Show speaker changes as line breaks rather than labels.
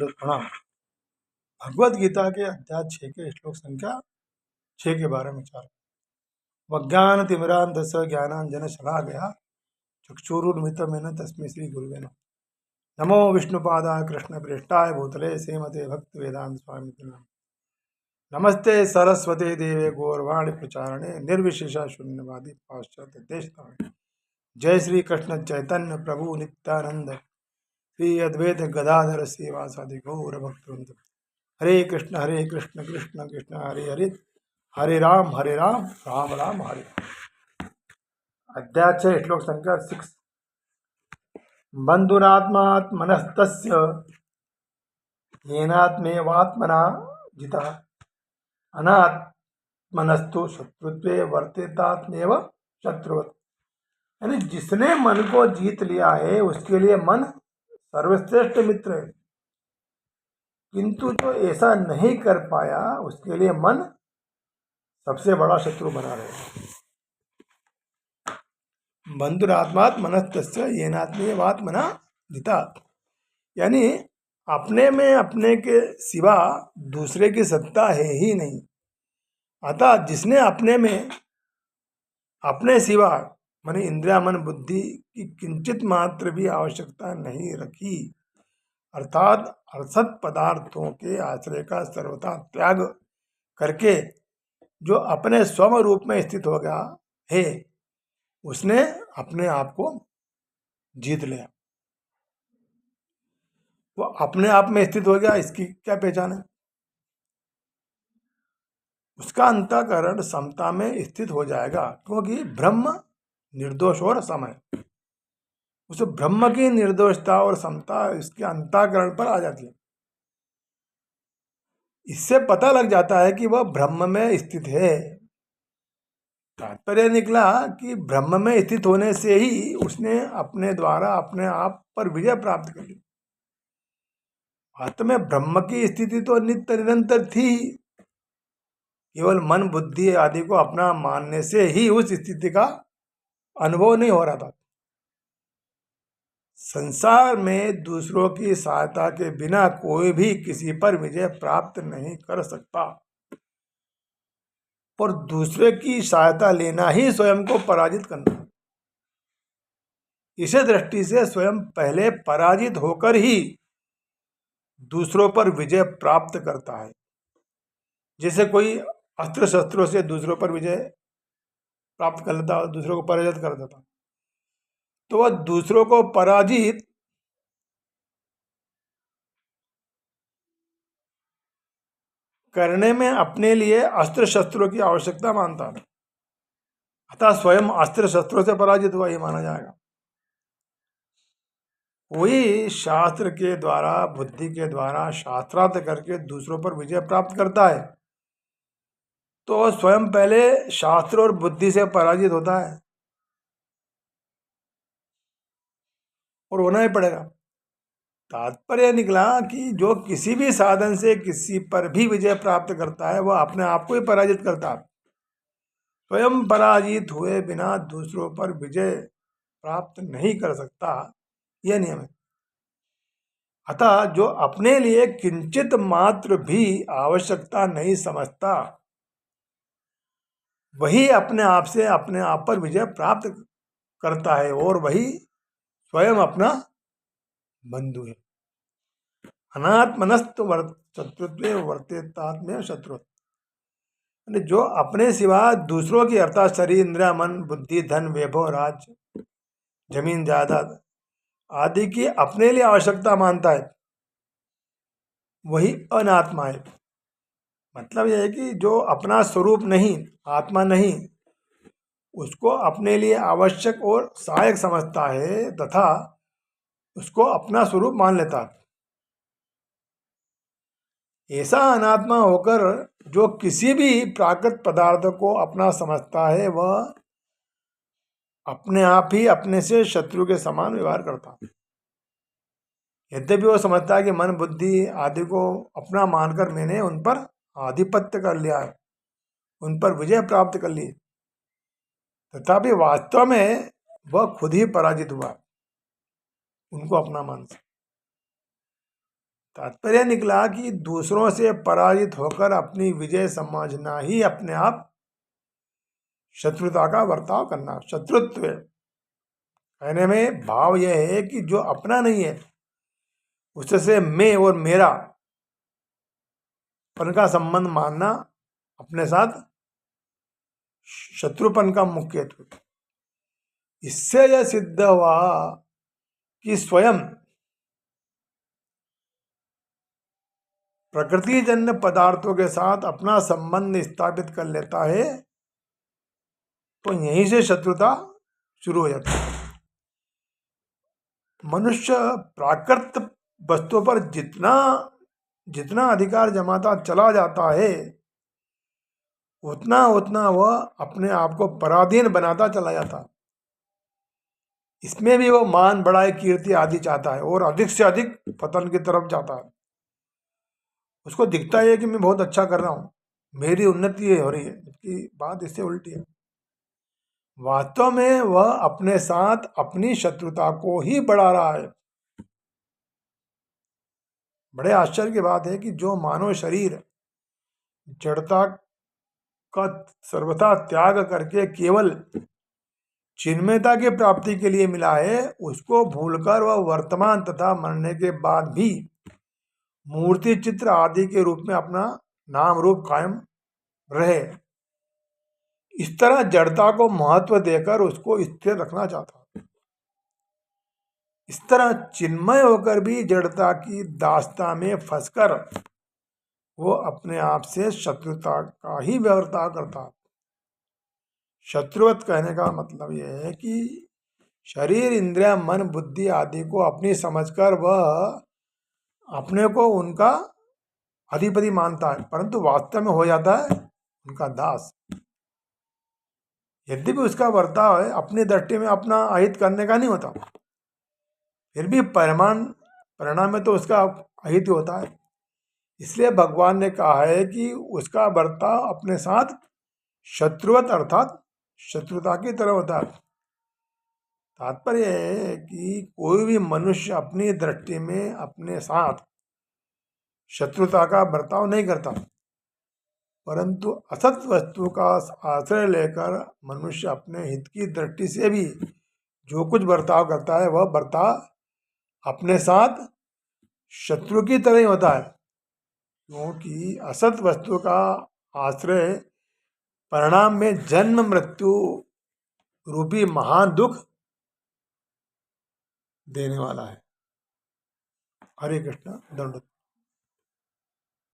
प्रणाम। भगवद गीता के अध्याय 6 के श्लोक संख्या 6 के बारे में विचार। वज्ञान तिमिरांधस्य ज्ञानांजन शलाकया चक्षुरुन्मिलितं तस्मै श्री गुरुवे नमः। नमो विष्णुपादाय कृष्णप्रेष्ठाय भूतले श्रीमते भक्तिवेदांत स्वामी नाम। नमस्ते सरस्वती देवे गौरवाणी प्रचारणे निर्विशेषा शून्यवादी पाश्चात्य देशतारिणे। जय श्री कृष्ण चैतन्य प्रभु नित्यानंद श्री अद्वैत गदाधर श्रीवासादि गौर भक्तवृंद। हरे कृष्ण कृष्ण कृष्ण हरे हरे, हरे राम राम राम हरे। अध्याय 6 श्लोक संख्या 6। बंधुरात्मात्मनस्तस्य येनात्मेवात्मना जिता अनात्मनस्तु शत्रुत्वे वर्तेतात्मेव शत्रुवत्। यानी जिसने मन को जीत लिया है उसके लिए मन सर्वश्रेष्ठ मित्र है, किंतु जो ऐसा नहीं कर पाया उसके लिए मन सबसे बड़ा शत्रु बना रहेगा। बंधुरात्मात् मनस्तस्य येनात्मेवात्मना जिता, यानी अपने में अपने के सिवा दूसरे की सत्ता है ही नहीं। अतः जिसने अपने में अपने सिवा माने इंद्रिया मन बुद्धि की किंचित मात्र भी आवश्यकता नहीं रखी, अर्थात असत पदार्थों के आश्रय का सर्वथा त्याग करके जो अपने स्वम रूप में स्थित हो गया है उसने अपने आप को जीत लिया। वो अपने आप में स्थित हो गया, इसकी क्या पहचान है? उसका अंतःकरण समता में स्थित हो जाएगा, क्योंकि ब्रह्म निर्दोष और सम है। उस ब्रह्म की निर्दोषता और समता इसके अंतःकरण पर आ जाती है। इससे पता लग जाता है कि वह ब्रह्म में स्थित है। तात्पर्य निकला कि ब्रह्म में स्थित होने से ही उसने अपने द्वारा अपने आप पर विजय प्राप्त कर ली। वास्तव में ब्रह्म की स्थिति तो नित्य निरंतर थी, केवल मन बुद्धि आदि को अपना मानने से ही उस स्थिति का अनुभव नहीं हो रहा था। संसार में दूसरों की सहायता के बिना कोई भी किसी पर विजय प्राप्त नहीं कर सकता, और दूसरे की सहायता लेना ही स्वयं को पराजित करना। इसी दृष्टि से स्वयं पहले पराजित होकर ही दूसरों पर विजय प्राप्त करता है। जैसे कोई अस्त्र शस्त्रों से दूसरों पर विजय प्राप्त कर लेता, दूसरों को पराजित कर देता, तो वह दूसरों को पराजित करने में अपने लिए अस्त्र शस्त्रों की आवश्यकता मानता है। अतः स्वयं अस्त्र शस्त्रों से पराजित हुआ ही माना जाएगा। कोई शास्त्र के द्वारा बुद्धि के द्वारा शास्त्रार्थ करके दूसरों पर विजय प्राप्त करता है तो स्वयं पहले शास्त्र और बुद्धि से पराजित होता है, और होना ही पड़ेगा। तात्पर्य निकला कि जो किसी भी साधन से किसी पर भी विजय प्राप्त करता है वह अपने आप को ही पराजित करता है। स्वयं पराजित हुए बिना दूसरों पर विजय प्राप्त नहीं कर सकता, यह नियम है। अतः जो अपने लिए किंचित मात्र भी आवश्यकता नहीं समझता वही अपने आप से अपने आप पर विजय प्राप्त करता है, और वही स्वयं अपना बंधु है। अनात्मनस्त शत्रुत्वे वर्तेतात्मेव शत्रु, जो अपने सिवा दूसरों की अर्थात शरीर इंद्रिया मन बुद्धि धन वैभव राज्य जमीन जायदाद आदि की अपने लिए आवश्यकता मानता है वही अनात्मा है। मतलब यह है कि जो अपना स्वरूप नहीं, आत्मा नहीं, उसको अपने लिए आवश्यक और सहायक समझता है तथा उसको अपना स्वरूप मान लेता है। ऐसा अनात्मा होकर जो किसी भी प्राकृत पदार्थ को अपना समझता है वह अपने आप ही अपने से शत्रु के समान व्यवहार करता है। यद्यपि वो समझता है कि मन बुद्धि आदि को अपना मानकर मैंने उन पर आधिपत्य कर लिया है, उन पर विजय प्राप्त कर ली, तथापि वास्तव में वह खुद ही पराजित हुआ उनको अपना मान से। तात्पर्य निकला कि दूसरों से पराजित होकर अपनी विजय समझना ही अपने आप शत्रुता का बर्ताव करना। शत्रुत्व कहने में भाव यह है कि जो अपना नहीं है उससे मैं और मेरा पन का संबंध मानना अपने साथ शत्रुपन का मुख्य हेतु। इससे यह सिद्ध हुआ कि स्वयं प्रकृतिजन्य पदार्थों के साथ अपना संबंध स्थापित कर लेता है तो यहीं से शत्रुता शुरू हो जाती है। मनुष्य प्राकृत वस्तुओं पर जितना जितना अधिकार जमाता चला जाता है उतना उतना वह अपने आप को पराधीन बनाता चला जाता है। इसमें भी वो मान बढ़ाई कीर्ति आदि चाहता है और अधिक से अधिक पतन की तरफ जाता है। उसको दिखता है कि मैं बहुत अच्छा कर रहा हूँ, मेरी उन्नति हो रही है, जबकि बात इससे उल्टी है। वास्तव में वह अपने साथ अपनी शत्रुता को ही बढ़ा रहा है। बड़े आश्चर्य की बात है कि जो मानव शरीर जड़ता का सर्वथा त्याग करके केवल चिन्मयता की प्राप्ति के लिए मिला है, उसको भूलकर वह वर्तमान तथा मरने के बाद भी मूर्ति चित्र आदि के रूप में अपना नाम रूप कायम रहे। इस तरह जड़ता को महत्व देकर उसको स्थिर रखना चाहता। इस तरह चिन्मय होकर भी जड़ता की दास्ता में फंसकर वो अपने आप से शत्रुता का ही व्यवहार करता। शत्रुवत कहने का मतलब यह है कि शरीर इंद्रिया मन बुद्धि आदि को अपनी समझकर वह अपने को उनका अधिपति मानता है, परंतु वास्तव में हो जाता है उनका दास। यद्यपि उसका बर्ताव है अपनी दृष्टि में अपना अहित करने का नहीं होता, फिर भी परिणाम में तो उसका अहित होता है। इसलिए भगवान ने कहा है कि उसका बर्ताव अपने साथ शत्रुवत अर्थात शत्रुता की तरह होता है। तात्पर्य है कि कोई भी मनुष्य अपनी दृष्टि में अपने साथ शत्रुता का बर्ताव नहीं करता, परंतु असत वस्तु का आश्रय लेकर मनुष्य अपने हित की दृष्टि से भी जो कुछ बर्ताव करता है वह बर्ताव अपने साथ शत्रु की तरह ही होता है, क्योंकि असत वस्तु का आश्रय परिणाम में जन्म मृत्यु रूपी महान दुख देने वाला है। हरे कृष्ण। दंड।